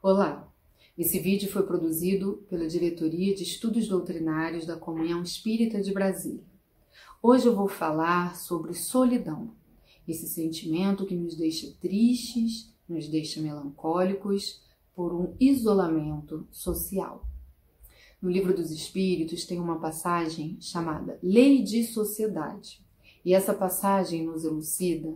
Olá! Esse vídeo foi produzido pela Diretoria de Estudos Doutrinários da Comunhão Espírita de Brasília. Hoje eu vou falar sobre solidão, esse sentimento que nos deixa tristes, nos deixa melancólicos por um isolamento social. No Livro dos Espíritos tem uma passagem chamada Lei de Sociedade, e essa passagem nos elucida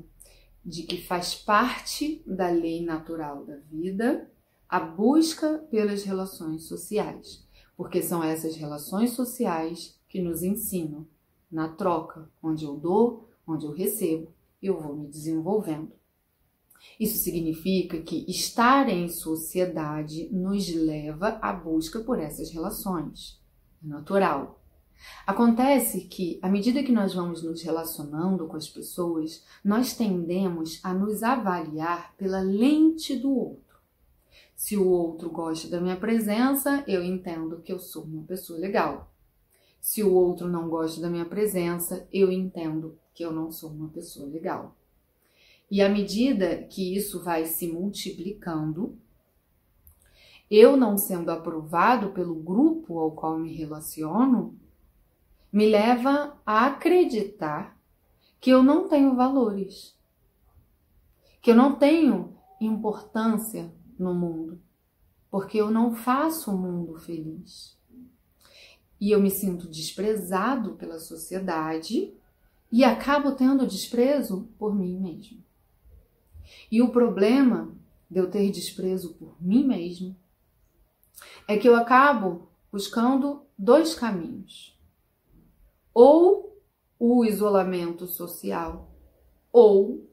de que faz parte da lei natural da vida a busca pelas relações sociais, porque são essas relações sociais que nos ensinam na troca, onde eu dou, onde eu recebo, eu vou me desenvolvendo. Isso significa que estar em sociedade nos leva à busca por essas relações. É natural. Acontece que, à medida que nós vamos nos relacionando com as pessoas, nós tendemos a nos avaliar pela lente do outro. Se o outro gosta da minha presença, eu entendo que eu sou uma pessoa legal. Se o outro não gosta da minha presença, eu entendo que eu não sou uma pessoa legal. E à medida que isso vai se multiplicando, eu não sendo aprovado pelo grupo ao qual me relaciono, me leva a acreditar que eu não tenho valores, que eu não tenho importância no mundo, porque eu não faço o mundo feliz. E eu me sinto desprezado pela sociedade e acabo tendo desprezo por mim mesmo. E o problema de eu ter desprezo por mim mesmo é que eu acabo buscando dois caminhos. Ou o isolamento social, ou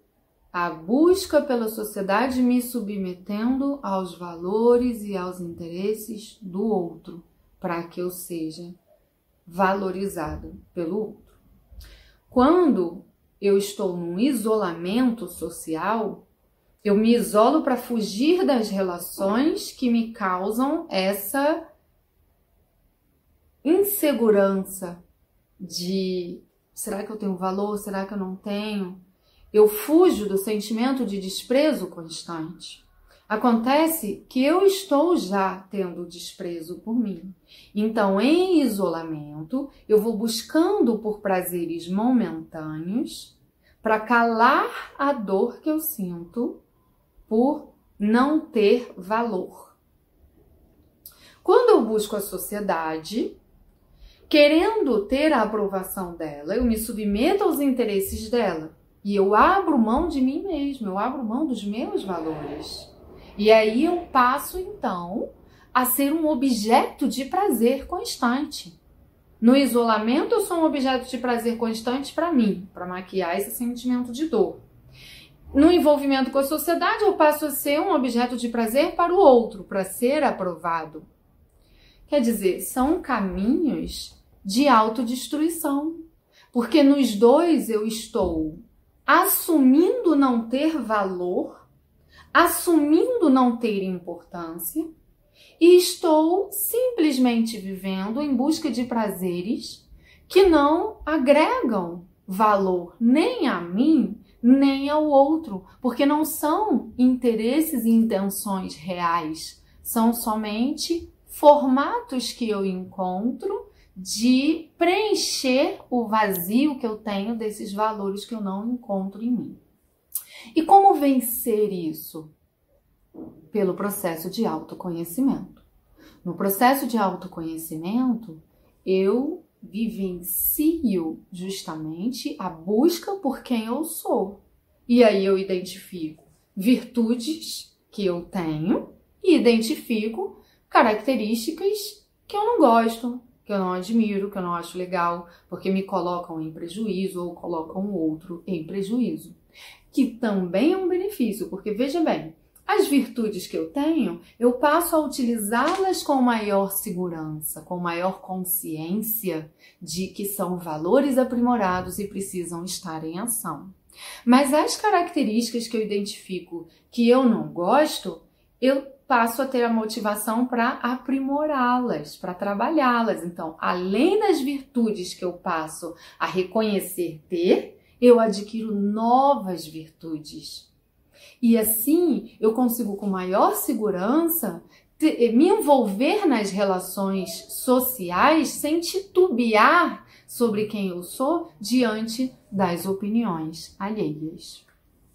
a busca pela sociedade me submetendo aos valores e aos interesses do outro, para que eu seja valorizado pelo outro. Quando eu estou num isolamento social, eu me isolo para fugir das relações que me causam essa insegurança de será que eu tenho valor, será que eu não tenho? Eu fujo do sentimento de desprezo constante. Acontece que eu estou já tendo desprezo por mim. Então, em isolamento, eu vou buscando por prazeres momentâneos para calar a dor que eu sinto por não ter valor. Quando eu busco a sociedade, querendo ter a aprovação dela, eu me submeto aos interesses dela. E eu abro mão de mim mesmo, eu abro mão dos meus valores. E aí eu passo, então, a ser um objeto de prazer constante. No isolamento, eu sou um objeto de prazer constante para mim, para maquiar esse sentimento de dor. No envolvimento com a sociedade, eu passo a ser um objeto de prazer para o outro, para ser aprovado. Quer dizer, são caminhos de autodestruição. Porque nos dois eu estou assumindo não ter valor, assumindo não ter importância e estou simplesmente vivendo em busca de prazeres que não agregam valor nem a mim, nem ao outro, porque não são interesses e intenções reais, são somente formatos que eu encontro de preencher o vazio que eu tenho desses valores que eu não encontro em mim. E como vencer isso? Pelo processo de autoconhecimento. No processo de autoconhecimento, eu vivencio justamente a busca por quem eu sou. E aí eu identifico virtudes que eu tenho e identifico características que eu não gosto, que eu não admiro, que eu não acho legal, porque me colocam em prejuízo ou colocam o outro em prejuízo. Que também é um benefício, porque veja bem, as virtudes que eu tenho, eu passo a utilizá-las com maior segurança, com maior consciência de que são valores aprimorados e precisam estar em ação. Mas as características que eu identifico que eu não gosto, eu passo a ter a motivação para aprimorá-las, para trabalhá-las. Então, além das virtudes que eu passo a reconhecer ter, eu adquiro novas virtudes. E assim eu consigo com maior segurança me envolver nas relações sociais sem titubear sobre quem eu sou diante das opiniões alheias.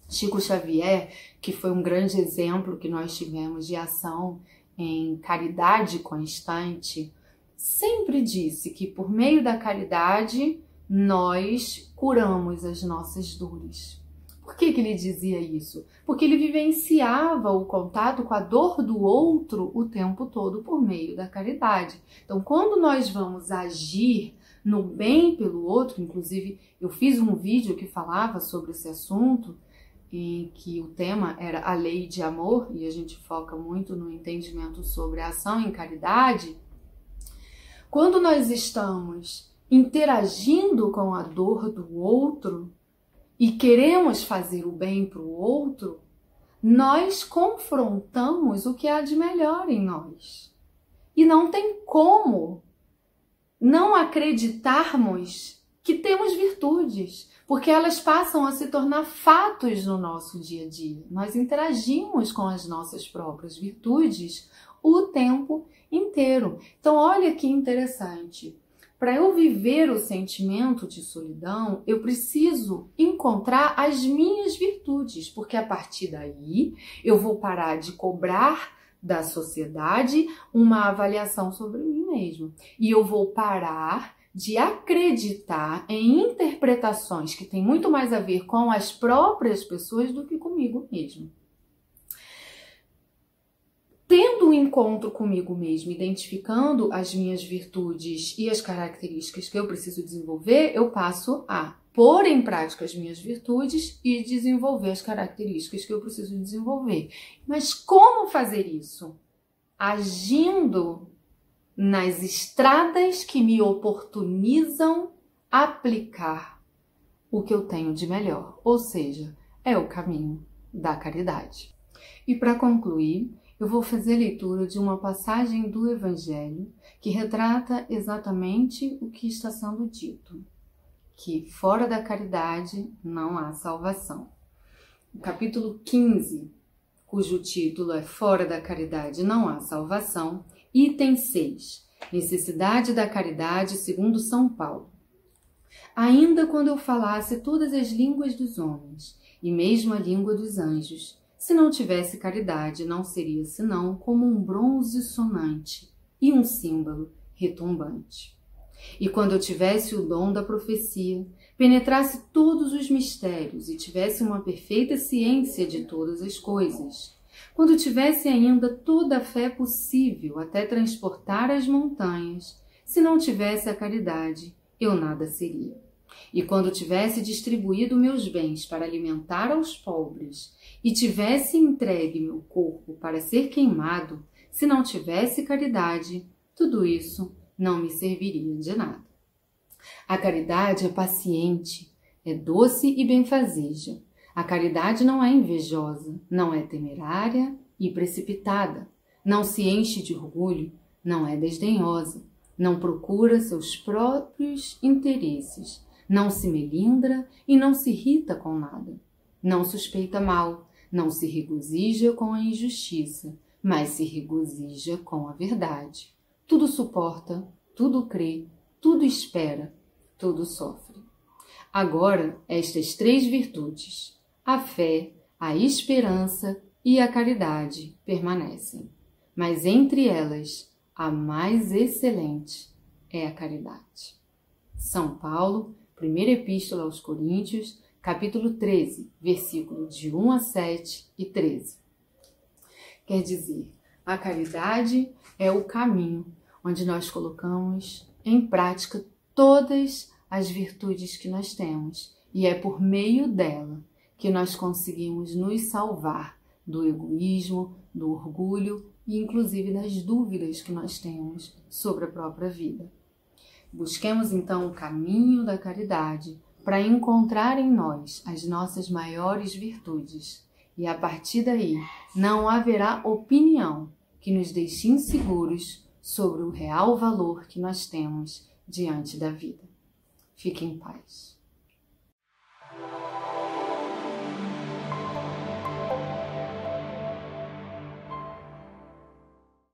Chico Xavier, que foi um grande exemplo que nós tivemos de ação em caridade constante, sempre disse que por meio da caridade nós curamos as nossas dores. Por que ele dizia isso? Porque ele vivenciava o contato com a dor do outro o tempo todo por meio da caridade. Então, quando nós vamos agir no bem pelo outro, inclusive eu fiz um vídeo que falava sobre esse assunto, em que o tema era a lei de amor, e a gente foca muito no entendimento sobre a ação em caridade. Quando nós estamos interagindo com a dor do outro e queremos fazer o bem para o outro, nós confrontamos o que há de melhor em nós. E não tem como não acreditarmos que temos virtudes, porque elas passam a se tornar fatos no nosso dia a dia. Nós interagimos com as nossas próprias virtudes o tempo inteiro. Então, olha que interessante. Para eu viver o sentimento de solidão, eu preciso encontrar as minhas virtudes, porque a partir daí eu vou parar de cobrar da sociedade uma avaliação sobre mim mesmo. E eu vou parar de acreditar em interpretações que têm muito mais a ver com as próprias pessoas do que comigo mesmo. Tendo um encontro comigo mesmo, identificando as minhas virtudes e as características que eu preciso desenvolver, eu passo a pôr em prática as minhas virtudes e desenvolver as características que eu preciso desenvolver. Mas como fazer isso? Agindo nas estradas que me oportunizam aplicar o que eu tenho de melhor, ou seja, é o caminho da caridade. E para concluir, eu vou fazer leitura de uma passagem do Evangelho que retrata exatamente o que está sendo dito, que fora da caridade não há salvação. O capítulo 15, cujo título é Fora da caridade não há salvação, item 6, necessidade da caridade segundo São Paulo. Ainda quando eu falasse todas as línguas dos homens, e mesmo a língua dos anjos, se não tivesse caridade, não seria senão como um bronze sonante e um símbolo retumbante. E quando eu tivesse o dom da profecia, penetrasse todos os mistérios e tivesse uma perfeita ciência de todas as coisas, quando tivesse ainda toda a fé possível até transportar as montanhas, se não tivesse a caridade, eu nada seria. E quando tivesse distribuído meus bens para alimentar aos pobres e tivesse entregue meu corpo para ser queimado, se não tivesse caridade, tudo isso não me serviria de nada. A caridade é paciente, é doce e benfazeja. A caridade não é invejosa, não é temerária e precipitada, não se enche de orgulho, não é desdenhosa, não procura seus próprios interesses, não se melindra e não se irrita com nada, não suspeita mal, não se regozija com a injustiça, mas se regozija com a verdade. Tudo suporta, tudo crê, tudo espera, tudo sofre. Agora, estas 3 virtudes, a fé, a esperança e a caridade, permanecem. Mas entre elas, a mais excelente é a caridade. São Paulo, Primeira Epístola aos Coríntios, capítulo 13, versículo de 1 a 7 e 13. Quer dizer, a caridade é o caminho onde nós colocamos em prática todas as virtudes que nós temos. E é por meio dela que nós conseguimos nos salvar do egoísmo, do orgulho e inclusive das dúvidas que nós temos sobre a própria vida. Busquemos então o caminho da caridade para encontrar em nós as nossas maiores virtudes. E a partir daí não haverá opinião que nos deixe inseguros sobre o real valor que nós temos diante da vida. Fique em paz.